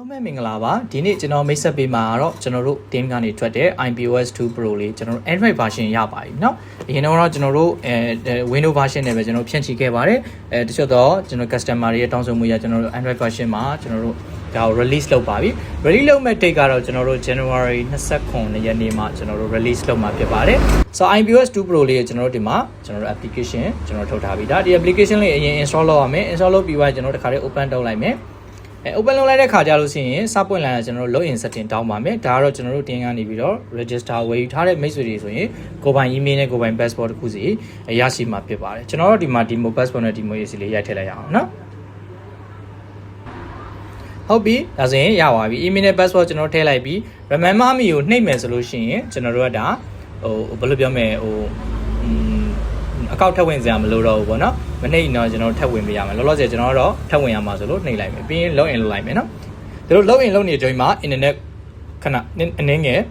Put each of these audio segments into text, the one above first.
လုံးမဲ့မင်္ဂလာပါဒီနေ့ကျွန်တော်မိတ်ဆက်ပေးမှာတော့ကျွန်တော်တို့ team ကနေထွက်တဲ့ iPOS 2 Pro လေးကျွန်တော်တို့ Android version ရပါပြီเนาะအရင်တော့ကျွန်တော်တို့Windows version နဲ့ပဲကျွန်တော်ဖြန့်ချိခဲ့ပါတယ်တချို့တော့ကျွန်တော် customer တွေရဲ့တောင်းဆိုမှုရကျွန်တော်တို့ Android version မှာကျွန်တော်တို့ဒါကို release လုပ်ပါပြီ release လုပ်မဲ့ date ကတော့ကျွန်တော်တို့ January 29ရက်နေ့မှာကျွန်တော်တို့ release လုပ်မှာဖြစ်ပါတယ်ဆိုတော့ iPOS 2 Pro လေးကိုကျွန်တော်တို့ဒီမှာကျွန်တော်တို့ application ကျွန်တော်ထုတ်ထားပြီဒါဒီ application လေးအရင် install လုပ်ရမယ် install လုပ်ပြီးသွားကျွန်တော်တို့တစ်ခါလေး open လုပ်လိုက်မယ်open လုပ်လိုက်တဲ့ခါကျလို့ရှိရင်စပွင့်လာတာကျွန်တော်တို့ login setting တောင်းပါမယ်ဒါကတော့ကျွန်တော်တို့တင်းကနေပြီးတော့ register ဝယ်ယူထားတဲ့မိတ်ဆွေတွေဆိုရင်ကိုယ်ပိုင် email နဲ့ကိုယ်ပိုင် passport တစ်ခုစီရရှိမှာဖြစ်ပါတယ်ကျွန်တော်တို့ဒီမှာ demo passport နဲ့ demo ရေးစီလေးရိုက်ထည့်လိုက်ရအောင်နော်ဟုတ်ပြီဒါဆိုရင်ရပါပြီ email နဲ့ passport ကျွန်တော်ထည့်လိုက်ပြီး remember me ကိုနှိပ်မယ်ဆိုလို့ရှိရင်ကျွန်တော်တို့ကဒါဘယ်လိုပြောမလဲအကောက်ထပ်ဝင်စရာမလိုတော့ဘူးပေါ့နော်မနှိပ်တော့ကျွန်တော်ထပ်ဝင်ပေးရမယ်လောလောဆယ်ကျွန်တော်တော့ထပ်ဝင်ရမှာဆိုလို့နှိပ်လိုက်မယ်ပြီးရင် login လုပ်လိုက်မယ်နော်ဒါလို့ login လုပ်နေတဲ့အချိန်မှာ internet ခဏအနည်းငယ်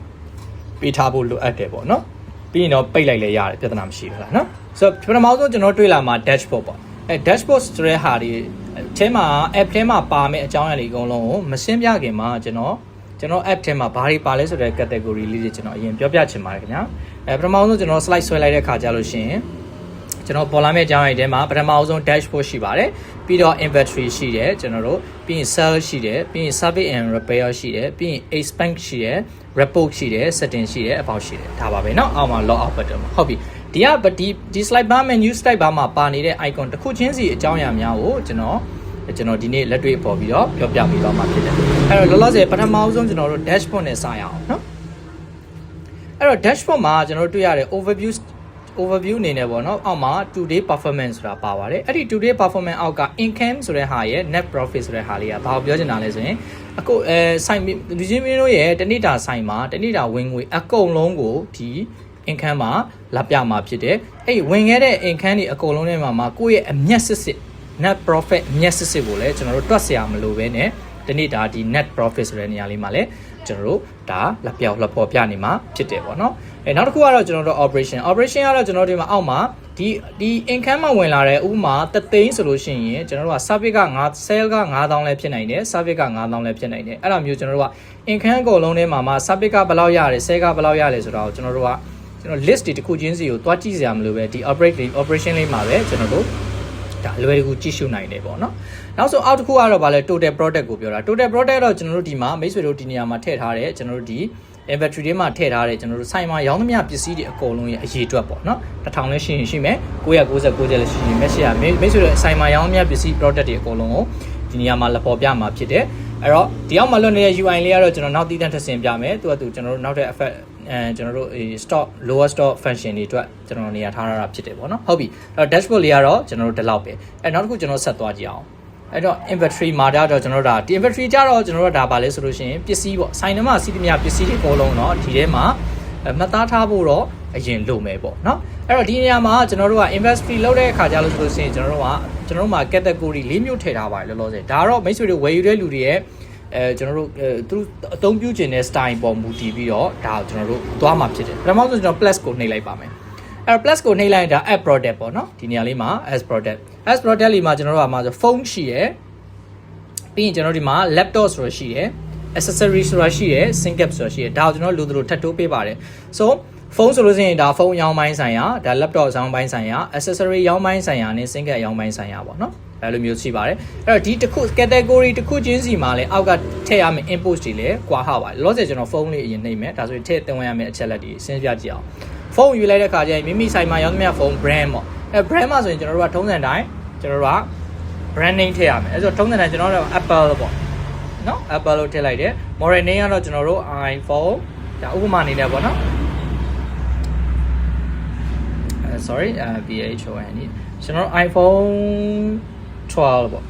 ပေးထားဖို့လိုအပ်တယ်ပေါ့နော်ပြီးရင်တော့ပိတ်လိုက်လဲရတယ်ပြဿနာမရှိဘူးလားနော်ဆိုတော့ပထမဆုံးကျွန်တော်တွေ့လာမှာ dashboard ပေါ့dashboard ဆိုတဲ့ဟာတွေအဲမှာ app ထဲမှာပါမယ့်အကြောင်းအရာတွေအကုန်လုံးကိုမရှင်းပြခင်မှာကျွန်တော် app ထဲမှာဘာတွေပါလဲဆိုတဲ့ category လေးတွေကျွန်တော်အရင်ပြောပြချင်ပါတယ်ခင်ဗျာပထမဆုံးကျွန်တော် slide ဆွဲလိုက်တဲ့ခါကျလို့ရှိရင်ကျွန်တော်ပေါ်လာမယ့်အကြောင်းအရာတွေမှာပထမဆုံး dashboard ရှိပါတယ်ပြီးတော့ inventory ရှိတယ်ကျွန်တော်တို့ပြီးရင် sell ရှိတယ်ပြီးရင် service and repair ရှိတယ်ပြီးရင် expense ရှိတယ် report ရှိတယ် setting ရှိတယ် about ရှိတယ်ဒါပါပဲเนาะအောက်မှာ log out button ဟုတ်ပြီဒီ slide bar menu slide bar မှာပါနေတဲ့ icon တစ်ခုချင်းစီအကြောင်းအရာများကိုကျွန်တော်ဒီနေ့လက်တွေ့ပေါ်ပြီးတော့ပြောပြပေးသွားမှာဖြစ်တယ်အဲ့တော့လောလောဆယ်ပထမဆုံးကျွန်တော်တို့ dashboard နဲ့စရအောင်เนาะအဲ့တော့ dashboard မှာကျွန်တော်တို့တွေ့ရတဲ့ overview အနေနဲ့ပေါ့နော်အောက်မှာ today performance ဆိုတာပါပါတယ်အဲ့ဒီ today performance အောက်က income ဆိုတဲ့ဟာရဲ့ net profit ဆိုတဲ့ဟာလေးကဘာကိုပြောချင်တာလဲဆိုရင်အခုဆိုင်လူချင်းမင်းတို့ရဲ့တနေ့တာဆိုင်မှာတနေ့တာဝင်ငွေအကုန်လုံးကိုဒီ income မှာလာပြမှာဖြစ်တယ်အဲ့ဝင်ခဲ့တဲ့ income တွေအကုန်လုံးထဲမှာကိုယ့်ရဲ့အမျက်စစ် net profit အမျက်စစ်ကိုလည်းကျွန်တော်တို့တွက်စရာမလိုဘဲနဲ့တနေ့တာဒီ net profit ဆိုတဲ့နေရာလေးမှာလည်းကျွန်တော်တို့ဒါလက်ပြောက်လက်ပေါ်ပြနေမှာဖြစ်တယ်ပေါ့နော်နောက်တစ်ခုကတော့ကျွန်တော်တို့ operation ကတော့ကျွန်တော်တို့ဒီမှာအောက်မှာဒီ income မှာဝင်လာတဲ့ဥပမာ3သိန်းဆိုလို့ရှိရင်ကျွန်တော်တို့က service ကsale က9000လည်းဖြစ်နိုင်တယ် service က9000လည်းဖြစ်နိုင်တယ်အဲ့လိုမျိုးကျွန်တော်တို့က income အကုန်လုံးထဲမှာ service ကဘယ်လောက်ရတယ် sale ကဘယ်လောက်ရတယ်ဆိုတော့ကျွန်တော်တို့ကlist တွေတစ်ခုချင်းစီကိုတွားကြည့်စရာမလိုပဲဒီ operation လေးမှာပဲကျွန်တော်တို့ဒါအလွယ်တကူကြည့်ရှုနိုင်တယ်ပေါ့နော်နောက်ဆုံးအောက်တစ်ခုကတော့ဗာလဲ total product ကိုပြောတာ total product တော့ကျွန်တော်တို့ဒီမှာမိတ်ဆွေတို့ဒီနေရာမှာထည့်ထားတယ်ကျွန်တော်တို့ဒီ inventory ထဲမှာထည့်ထားတယ်ကျွန်တော်တို့ဆိုင်မှာရောင်းသမျှပစ္စည်းတွေအကုန်လုံးရဲ့အရေအတွက်ပေါ့နော်1000လည်းရှိမယ်999ကျလည်းရှိမယ်800မိတ်ဆွေတို့ဆိုင်မှာရောင်းသမျှပစ္စည်း product တွေအကုန်လုံးကိုဒီနေရာမှာလက်ပေါ်ပြမှာဖြစ်တယ်အဲ့တော့ဒီအောက်မှာလွတ်နေတဲ့ UI လေးကတော့ကျွန်တော်နောက်တည်တံ့ထပ်ဆင်ပြမယ်သူကသူကျွန်တော်တို့နောက်တဲ့ effect ကျွန်တော်တို့ stock lower stock function တွေအတွက်ကျွန်တော်နေရာထားရတာဖြစ်တယ်ပေါ့နော်ဟုတ်ပြီအဲ့တော့ dashboard လေးကတော့ကျွန်တော်တို့ဒီလောက်ပဲအဲ့နောက်တစ်ခုကျွန်တော်ဆက်သွားကြည့်အောင်အဲ့တော့ inventory မှာတော့ကျွန်တော်တို့ဒါဒီ inventory ကြတော့ကျွန်တော်တို့ဒါပါလဲဆိုလို့ရှိရင်ပစ္စည်းပေါ့ဆိုင်ထဲမှာစီးသမျှပစ္စည်းတွေအကုန်လုံးတော့ဒီထဲမှာမှတ်သားထားဖို့တော့အရင်လုပ်မယ်ပေါ့နော်အဲ့တော့ဒီနေရာမှာကျွန်တော်တို့က inventory လုပ်တဲ့အခါကျလို့ဆိုလို့ရှိရင်ကျွန်တော်တို့မှာ category 4မျိုးထည့်ထားပါတယ်လောလောဆယ်ဒါတော့မိတ်ဆွေတွေဝယ်ယူတဲ့လူတွေရဲ့ကျွန်တော်တို့သူအသုံးပြုခြင်းတဲ့ style ပေါ်မူတည်ပြီးတော့ဒါကိုကျွန်တော်တို့သွားမှာဖြစ်တယ်ပထမဆုံးကျွန်တော် plus ကိုနှိပ်လိုက်ပါမယ်အဲ့ plus ကိုနှိပ်လိုက်ရင်ဒါ app product ပေါ့နော်ဒီနေရာလေးမှာ as product လေးမှာကျွန်တော်တို့ကမှာဆိုဖုန်းရှိရယ်ပြီးရင်ကျွန်တော်ဒီမှာ laptop ဆိုတာရှိရယ် accessory ဆိုတာရှိရယ် sync up ဆိုတာရှိရယ်ဒါကိုကျွန်တော်လိုထပ်တိုးပေးပါတယ် so ဖုန်းဆိုလို့ရှိရင်ဒါဖုန်းရောင်းပိုင်းဆိုင်ရာဒါ laptop ရောင်းပိုင်းဆိုင်ရာ accessory ရောင်းပိုင်းဆိုင်ရာနဲ့ sync up ရောင်းပိုင်းဆိုင်ရာပေါ့နော်အဲ့လိုမျိုးရှိပါတယ်အဲ့တော့ဒီတစ်ခု category တစ်ခုချင်းစီမှာလည်းအောက်ကထည့်ရမယ့် input တွေလည်းကွာဟပါတယ်လောဆယ်ကျွန်တော်ဖုန်းလေးအရင်နှိပ်မယ်ဒါဆိုရင်ထည့်သွင်းရမယ့်အချက်လက်တွေစဉ်းပြကြည့်အောင်ဖုန်းယူလိုက်တဲ့ခါကျရင်မိမိဆိုင်မှာရောင်းသမျှဖုန်း brand ပေါ့အဲ့ brand မှာဆိုရင်ကျွန်တော်တို့ကထုံးစံတိုင်းကျွန်တော်တို့က brand name ထည့်ရမယ်အဲ့ဆိုထုံးစံတိုင်းကျွန်တော်တို့ Apple ပေါ့နော် Apple လို့ထည့်လိုက်တယ် model name ကတော့ကျွန်တော်တို့ iPhone ဒါဥပမာအနေနဲ့ပေါ့နော် sorry BHON ကျွန်တော် iPhone 12ပေါ့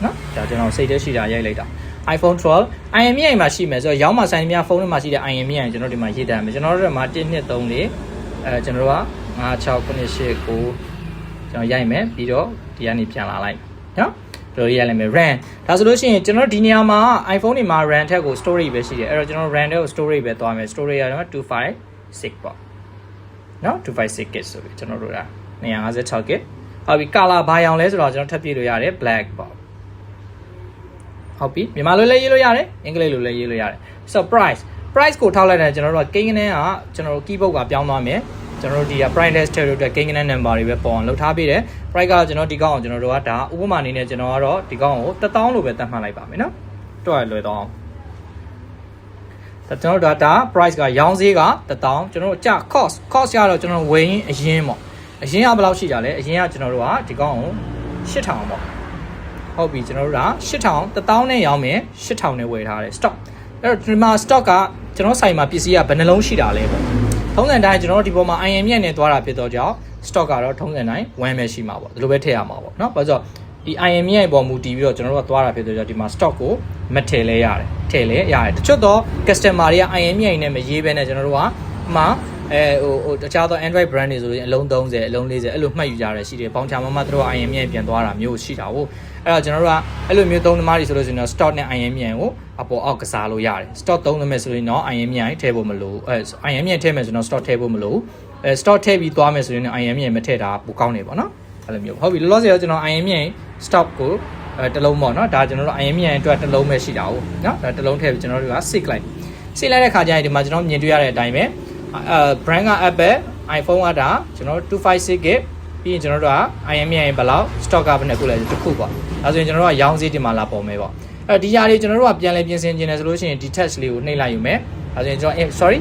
နော်ဒါကျွန်တော်စိတ်ထဲရှိတာရိုက်လိုက်တာ iPhone 12 IMEI မှာရှိမယ်ဆိုတော့ရောင်းမှာဆိုင်များဖုန်းထဲမှာရှိတဲ့ IMEI ကျွန်တော်ဒီမှာရေးထားမယ်ကျွန်တော်တို့မှာ1 2 3 4ကျွန်တော်တို့က5 6 9 8 9ကျွန်တော်ရိုက်မယ်ပြီးတော့ဒီကနေပြန်လာလိုက်နော်တို့ရိုက်လိုက်မယ် RAM ဒါဆိုလို့ရှိရင်ကျွန်တော်ဒီနေရာမှာ iPhone တွေမှာ RAM ထက်ကို storage ပဲရှိတယ်အဲ့တော့ကျွန်တော် RAM တဲ့ကို storage ပဲသွားမယ် storage ကတော့256ပေါ့နော်256 GB ဆိုပြီးကျွန်တော်တို့က256 GBဟုတ်ပြီ color ဘာရောင်လဲဆိုတော့ကျွန်တော်ထပ်ပြလို့ရတယ် black ပေါ့ ဟုတ်ပြီမြန်မာလိုလည်းရေးလို့ရတယ်အင်္ဂလိပ်လိုလည်းရေးလို့ရတယ် so price ကိုထောက်လိုက်တယ်ကျွန်တော်တို့ကကိန်းကနန်းကကျွန်တော်တို့ keyboard ကပြောင်းသွားမယ်ကျွန်တော်တို့ဒီက price list ထည့်လို့အတွက်ကိန်းကနန်း number တွေပဲပေါ်အောင်လုပ်ထားပေးတယ် price ကကျွန်တော်ဒီကောင်းအောင်ကျွန်တော်တို့ကဒါဥပမာအနေနဲ့ကျွန်တော်ကတော့ဒီကောင်းကို1000လို့ပဲသတ်မှတ်လိုက်ပါမယ်နော်တော့လွယ်တော့အောင်ကျွန်တော်တို့ဒါ price ကရောင်းဈေးက1000ကျွန်တော်တို့ကြ cost ကတော့ကျွန်တော်ဝယ်ရင်းအရင်ပေါ့အရင်ကဘယ်လောက်ရှိကြလဲအရင်ကကျွန်တော်တို့ကဒီကောင်းကို8000ပေါ့ဟုတ်ပြီကျွန်တော်တို့က8000 1000နဲ့ရောင်းမယ်8000နဲ့ဝယ်ထားတယ် stock အဲ့တော့ဒီမှာ stock ကကျွန်တော်ဆိုင်မှာပစ္စည်းကဘယ်နှလုံးရှိတာလဲပေါ့ထုံးစံတိုင်းကျွန်တော်တို့ဒီပေါ်မှာ IM မြက်နဲ့သွားတာဖြစ်တော့ကြောင့် stock ကတော့ထုံးစံတိုင်း1ပဲရှိမှာပေါ့ဒီလိုပဲထည့်ရမှာပေါ့เนาะဘာလို့ဆိုတော့ဒီ IM မြက်ပေါ်မူတည်ပြီးတော့ကျွန်တော်တို့ကသွားတာဖြစ်တော့ကြောင့်ဒီမှာ stock ကိုမထည့်လဲရတယ်ထည့်လဲရတယ်တချို့တော့ customer တွေက IM မြက်နဲ့မရေးဘဲနဲ့ကျွန်တော်တို့ကမှဟိုတခြားသော Android brand တွေဆိုရင်အလုံး30အလုံး40အဲ့လိုမှတ်ယူကြရတယ်ရှိတယ်ပေါင်ချာမမတို့ IM မြက်ပြန်သွားတာမျိုးရှိတာဟုတ်အဲ့တော့ကျွန်တော်တို့ကအဲ့လိုမျိုးသုံးသမားတွေဆိုလို့ရှိရင်တော့ stock နဲ့ IM မြက်ကိုအပေါ်အောက်ကစားလို့ရတယ် stock သုံးသမဲ့ဆိုရင်တော့ IM မြက်ထည့်ဖို့မလိုIM မြက်ထည့်မယ်ဆိုတော့ stock ထည့်ဖို့မလိုstock ထည့်ပြီးသွားမယ်ဆိုရင် IM မြက်မထည့်တာပိုကောင်းနေပေါ့နော်အဲ့လိုမျိုးဟုတ်ပြီလောလောဆယ်တော့ကျွန်တော် IM မြက် stock ကိုတစ်လုံးပေါ့နော်ဒါကျွန်တော်တို့ IM မြက်အတွက်တစ်လုံးပဲရှိတာဟုတ်နော်ဒါတစ်လုံးထည့်ပြီးကျွန်တော်တို့က save လိုက်တဲ့ခါကျရင်ဒီမှာကျွန်တော်မြင်တွေ့ရတဲ့အတိုင်းပဲbrand က Apple iPhone ကဒါကျွန်တော်တို့ 256GB ပြီးရင်ကျွန်တော်တို့က IM မြက်ဘယ်လောက် stock ကဘယ်နှခုလဲတစ်ခုပေါ့ဒါဆိုရင်ကျွန်တော်တို့ကရောင်းဈေးတင်မှာလာပေါ်မယ်ပေါ့အဲ့ဒီຢာတွေကျွန်တော်တို့ကပြန်လဲပြင်ဆင်ခြင်းတယ်ဆိုလို့ရှိရင်ဒီ text လေးကိုနှိပ်လိုက်ယူမယ်ဒါဆိုရင်ကျွန်တော် sorry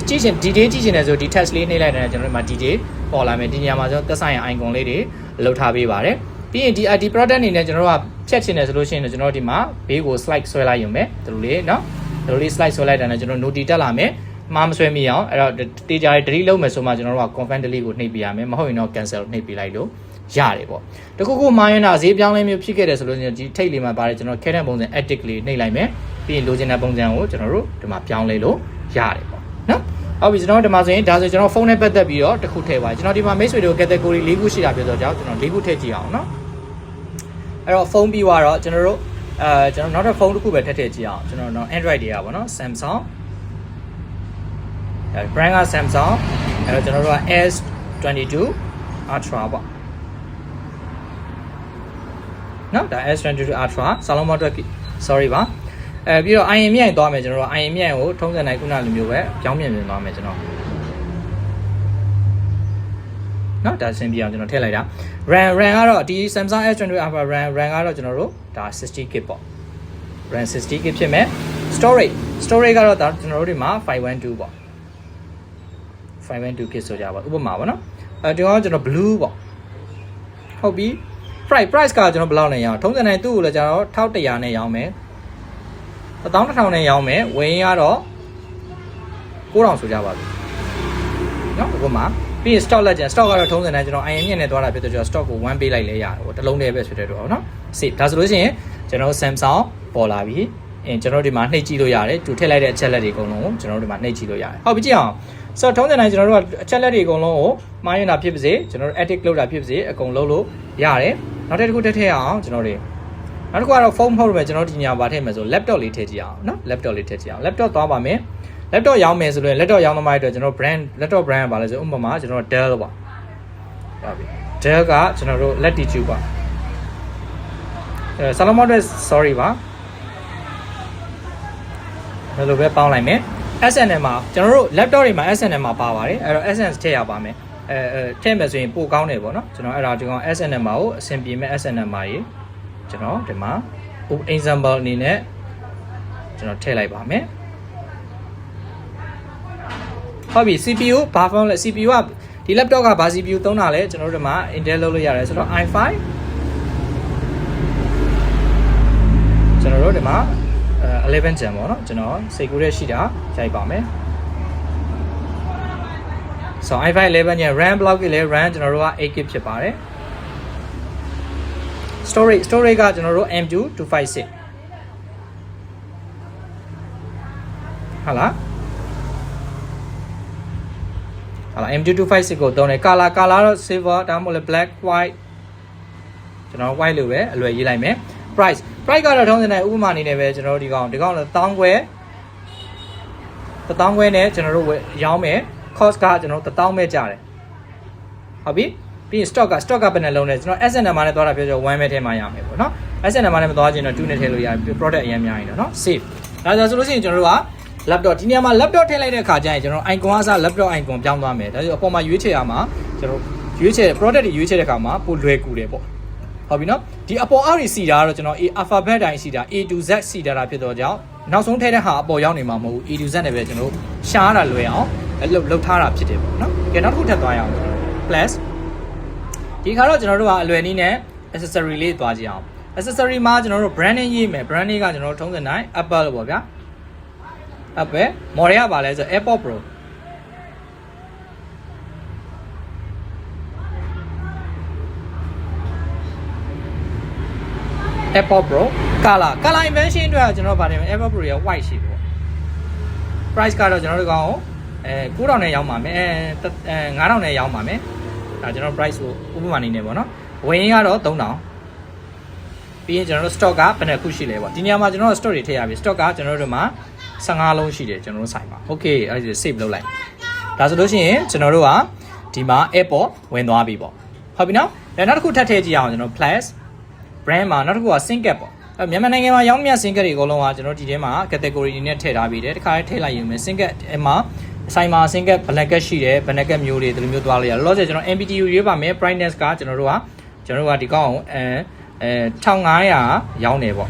ကြည့်ချင် detail ကြည့်ချင်တယ်ဆိုဒီ text လေးနှိပ်လိုက်တယ်ကျွန်တော်တို့မှာ detail ပေါ်လာမယ်ဒီနေရာမှာကျွန်တော်သက်ဆိုင်ရာ icon လေးတွေလောက်ထားပေးပါတယ်ပြီးရင်ဒီ product အနေနဲ့ကျွန်တော်တို့ကဖြတ်ချင်တယ်ဆိုလို့ရှိရင်ကျွန်တော်တို့ဒီမှာဘေးကို slide ဆွဲလိုက်ယူမယ်ဒီလိုလေးเนาะဒီလိုလေး slide ဆွဲလိုက်တာနဲ့ကျွန်တော် note တက်လာမယ်မှားမဆွဲမိအောင်အဲ့တော့တေချာ delete လုပ်မယ်ဆိုမှကျွန်တော်တို့က confirm delete ကိုနှိပ်ပြရမယ်မဟုတ်ရင်တော့ cancel နှိပ်ပြလိုက်လို့ရတယ်ပေါ့တခုခုမှားရင်တော့ဈေးပြောင်းလဲမျိုးဖြစ်ခဲ့တယ်ဆိုလို့ဒီထိတ်လေးမှာပါတယ်ကျွန်တော်ခဲတဲ့ပုံစံ edit လေးနှိပ်လိုက်မယ်ပြီးရင်လိုချင်တဲ့ပုံစံကိုကျွန်တော်တို့ဒီမှာပြောင်းလဲလို့ရတယ်ပေါ့နော်ဟုတ်ပြီကျွန်တော်ဒီမှာဆိုရင်ဒါဆိုကျွန်တော်ဖုန်းနဲ့ပတ်သက်ပြီးတော့တစ်ခုထည့်ပါကျွန်တော်ဒီမှာမိတ်ဆွေတို့ category ၄ခုရှိတာပြောတော့ကြောင့်ကျွန်တော်၄ခုထည့်ကြည့်အောင်နော်အဲ့တော့ဖုန်းပြီးတော့ကျွန်တော်တို့ကျွန်တော်နောက်တစ်ဖုန်းတစ်ခုပဲထည့်ကြည့်အောင်ကျွန်တော်တော့ Android တွေကပေါ့နော် Samsung brand က Samsung အဲ့တော့ကျွန်တော်တို့က S22 Ultra ပေါ့နော်ဒါ S22 Ultra စာလုံးမအတွက် sorry ပါပြီးတော့ IM မြိုင်သွားမယ်ကျွန်တော်တို့ IM မြိုင်ကိုထုံးစံတိုင်းခုနလိုမျိုးပဲပြောင်းပြန်သွားမယ်ကျွန်တော်နော်ဒါဆင်းပြအောင်ကျွန်တော်ထည့်လိုက်တာ RAM ကတော့ဒီ Samsung S22 Ultra RAM ကတော့ကျွန်တော်တို့ဒါ 60GB ပေါ့ RAM 60GB ဖြစ်မယ် storage ကတော့ဒါကျွန်တော်တို့ဒီမှာ512ပေါ့512GB ဆိုကြပါဥပမာပေါ့နော်ဒီကတော့ကျွန်တော် blue ပေါ့ဟုတ်ပြီ price ကကျွန်တော်ဘယ်လောက်နဲ့ရအောင်ထုံးစံတိုင်းသူ့ကိုလည်းကျွန်တော်1100နဲ့ရောင်းမယ်12000နဲ့ရောင်းမယ်ဝင်းကတော့9000ဆိုကြပါပြီเนาะဥပမာပြီးရင် stock လက်ကျန် stock ကတော့ထုံးစံတိုင်းကျွန်တော် IM မြင့်နဲ့သွားတာဖြစ်တော့ကျွန်တော် stock ကို1ပေးလိုက်လဲရတယ်ဟိုတစ်လုံးတည်းပဲဖြစ်တဲ့တော့เนาะ save ဒါဆိုလို့ရှိရင်ကျွန်တော် Samsung ပေါ်လာပြီကျွန်တော်ဒီမှာနှိပ်ကြည့်လို့ရတယ်သူထည့်လိုက်တဲ့အချက်လက်တွေအကုန်လုံးကိုကျွန်တော်ဒီမှာနှိပ်ကြည့်လို့ရတယ်ဟုတ်ပြီကြည့်အောင်ဆိုတော့ထုံးစံတိုင်းကျွန်တော်တို့ကအချက်လက်တွေအကုန်လုံးကိုမှားရင်တာဖြစ်ပါစေကျွန်တော်တို့ edit လုပ်တာဖြစ်ပါစေအကုန်လုံးလို့ရတယ်နောက်တစ်ခုထည့်အောင်ကျွန်တော်တို့နောက်တစ်ခုကတော့ဖုန်းမဟုတ်ဘူးပဲကျွန်တော်ဒီညပါထည့်မယ်ဆို laptop လေးထည့်ကြည့်အောင်နော် laptop လေးထည့်ကြည့်အောင် laptop သွားပါမယ် laptop ရောင်းမယ်ဆိုလို့ laptop ရောင်းသမားတွေအတွက်ကျွန်တော် brand laptop brand ကပါလဲဆိုဥပမာကျွန်တော် Dell ပါဟုတ်ပြီ Dell ကကျွန်တော်တို့ Latitude ပါSalomon တွေ sorry ပါဘယ်လိုပဲပေါင်းလိုက်မယ် SNM မှာကျွန်တော်တို့ laptop တွေမှာ SNM မှာပါပါတယ်အဲ့တော့ SNM ထည့်ရပါမယ်ထည့်မယ်ဆိုရင်ပိုကောင်းတယ်ပေါ့နော်ကျွန်တော်အဲ့ဒါဒီကောင် SNM မှာကိုအဆင်ပြေမဲ့ SNM မှာကြီးကျွန်တော်ဒီမှာ example အနေနဲ့ကျွန်တော်ထည့်လိုက်ပါမယ်ဟုတ်ပြီ CPU ဘာဖုန်းလဲ CPU ကဒီ laptop ကဘာ CPU သုံးတာလဲကျွန်တော်တို့ဒီမှာ Intel လုပ်လို့ရတယ်ဆိုတော့ i5 ကျွန်တော်တို့ဒီမှာ11 Gen ပေါ့နော်ကျွန်တော်စိတ်ကူးရရှိတာရိုက်ပါမယ်ဆို i5 11 Gen RAM block ကြီးလဲ RAM ကျွန်တော်တို့က 8GB ဖြစ်ပါတယ် storage ကကျွန်တော်တို့ M2 256ဟုတ်လားM2 256ကိုသုံးတယ် color တော့ silver ဒါမှမဟုတ် black white ကျွန်တော် white လို့ပဲအလွယ်ရေးလိုက်မယ် price ကတော့ထုံးစံတိုင်းဥပမာအနေနဲ့ပဲကျွန်တော်တို့ဒီကောင်လည်း1000ခွဲနဲ့ကျွန်တော်တို့ရောင်းမယ် cost ကကျွန်တော်တို့1000ပဲကျတယ်ဟုတ်ပြီပြီးရင် stock ကဘယ်နှလုံးလဲကျွန်တော် SNM မှာနဲ့သွားတာပြော1ပဲထဲမှာရမယ်ပေါ့နော် SN မှာလည်းမသွားခြင်းတော့2နဲ့ထည့်လို့ရတယ် product အရင်များရင်တော့เนาะ save ဒါဆိုလို့ရှိရင်ကျွန်တော်တို့က laptop ဒီနေရာမှာ laptop ထည့်လိုက်တဲ့အခါကျရင်ကျွန်တော် icon အစား laptop icon ပြောင်းသွားမယ်ဒါဆိုအပေါ်မှာရွေးချယ်ရမှာကျွန်တော်ရွေးချယ် product တွေရွေးချယ်တဲ့အခါမှာပိုလွယ်ကူတယ်ပေါ့ဟုတ်ပြီနော်ဒီအပေါ်အောက်တွေစီတာကတော့ကျွန်တော် alphabet တိုင်းစီတာ A to Z စီတာဖြစ်တော့ကြောင့်နောက်ဆုံးထည့်တဲ့ဟာအပေါ်ရောက်နေမှာမဟုတ်ဘူး A to Z နဲ့ပဲကျွန်တော်ရှားတာလွယ်အောင်လှုပ်ထားတာဖြစ်တယ်ပေါ့နော်ကဲနောက်တစ်ခုထပ်သွားရအောင် plus ဒီခါတော့ကျွန်တော်တို့ကအလွယ်နည်းနဲ့ accessory လေးသွားကြည့်အောင် accessory မှာကျွန်တော်တို့ brand name ရေးမယ် brand name ကကျွန်တော်တို့ထုံးစံတိုင်း Apple လို့ပေါ့ဗျာ Apple model ကပါလဲဆို AirPods Pro AirPods Pro color invention အတွက်ကျွန်တော်ဗာတယ် AirPods Pro ရဲ့ white ရှိပေါ့ price ကတော့ကျွန်တော်တို့ကောင်9000နဲ့ရောင်းပါမယ်9000နဲ့ရောင်းပါမယ်ဒါကျွန်တော် price ကိုဥပမာနေနေပေါ့နော်ဝင်ရင်ကတော့3000ပြီးရင်ကျွန်တော်တို့ stock ကဘယ်နှခုရှိလဲပေါ့ဒီနေရာမှာကျွန်တော်တို့ stock တွေထည့်ရပြီ stock ကကျွန်တော်တို့မှာ15လုံးရှိတယ်ကျွန်တော်တို့ဆိုင်ပါ okay အဲ့ဒါ save လုပ်လိုက်ဒါဆိုလို့ရှိရင်ကျွန်တော်တို့ကဒီမှာ AirPods ဝင်သွားပြီပေါ့ဟုတ်ပြီနော်နောက်တစ်ခုထပ်ထည့်ကြည့်အောင်ကျွန်တော် plus brand မှာနောက်တစ်ခုက SingCat ပေါ့မြန်မာနိုင်ငံမှာရောင်းမြတ် SingCat တွေအကုန်လုံးကကျွန်တော်ဒီထဲမှာ category တွေနဲ့ထည့်ထားပြီးတယ်တခါလေးထည့်လိုက်ရင်မယ် SingCat အမှာဆိုင်မှာ SingCat blanket ရှိတယ် blanket မျိုးတွေဒီလိုမျိုးသွားလို့ရတယ်လောဆယ်ကျွန်တော် MPTU ရွေးပါမယ် brightness ကကျွန်တော်တို့ကဒီကောင်းအောင်1500ရောင်းနေပေါ့